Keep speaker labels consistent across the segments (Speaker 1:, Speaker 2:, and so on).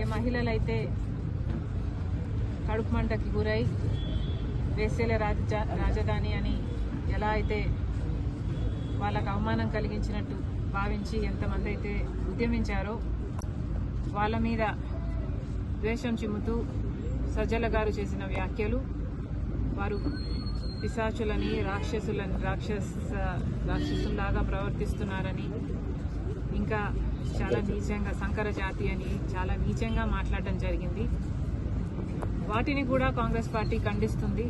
Speaker 1: ఏ మహిళలైతే కడుపు మంటకి గురై వేసేల రాజధాని అని ఎలా అయితే వాళ్ళకు అవమానం కలిగించినట్టు భావించి ఎంతమంది అయితే ఉద్యమించారో వాళ్ళ మీద ద్వేషం చిమ్ముతూ సజ్జల గారు చేసిన వ్యాఖ్యలు వారు పిశాచులని రాక్షసుల్లాగా ప్రవర్తిస్తున్నారని ఇంకా చాలా నీచంగా సంకర జాతి అని చాలా నీచంగా మాట్లాడడం జరిగింది. వాటిని కూడా కాంగ్రెస్ పార్టీ ఖండిస్తుంది.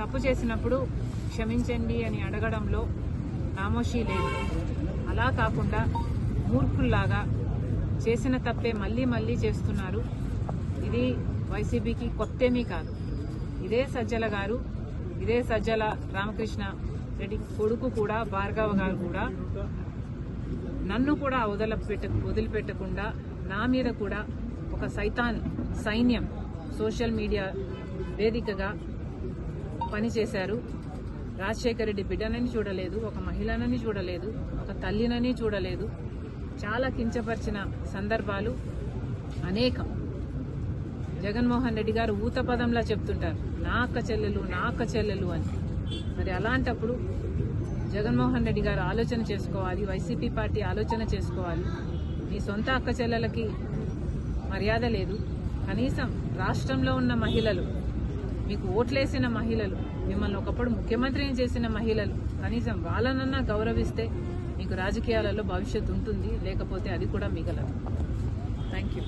Speaker 1: తప్పు చేసినప్పుడు క్షమించండి అని అడగడంలో నామోషీ లేదు. అలా కాకుండా మూర్ఖుల్లాగా చేసిన తప్పే మళ్ళీ మళ్ళీ చేస్తున్నారు. ఇది వైసీపీకి కొత్తేమీ కాదు. ఇదే సజ్జల గారు, ఇదే సజ్జల రామకృష్ణ రెడ్డి కొడుకు కూడా భార్గవ గారు కూడా నన్ను కూడా వదిలిపెట్టకుండా నా మీద కూడా ఒక సైన్యం సోషల్ మీడియా వేదికగా పనిచేశారు. రాజశేఖర రెడ్డి బిడ్డనని చూడలేదు, ఒక మహిళనని చూడలేదు, ఒక తల్లినని చూడలేదు. చాలా కించపరిచిన సందర్భాలు అనేకం. జగన్మోహన్ రెడ్డి గారు ఊతపదంలా చెప్తుంటారు, నా అక్క చెల్లెలు అని. మరి అలాంటప్పుడు జగన్మోహన్ రెడ్డి గారు ఆలోచన చేసుకోవాలి, వైసీపీ పార్టీ ఆలోచన చేసుకోవాలి. మీ సొంత అక్క చెల్లెలకి మర్యాద లేదు. కనీసం రాష్ట్రంలో ఉన్న మహిళలు, మీకు ఓట్లేసిన మహిళలు, మిమ్మల్ని ఒకప్పుడు ముఖ్యమంత్రిని చేసిన మహిళలు, కనీసం వాళ్ళనన్నా గౌరవిస్తే మీకు రాజకీయాలలో భవిష్యత్తు ఉంటుంది. లేకపోతే అది కూడా మిగలదు. Thank you.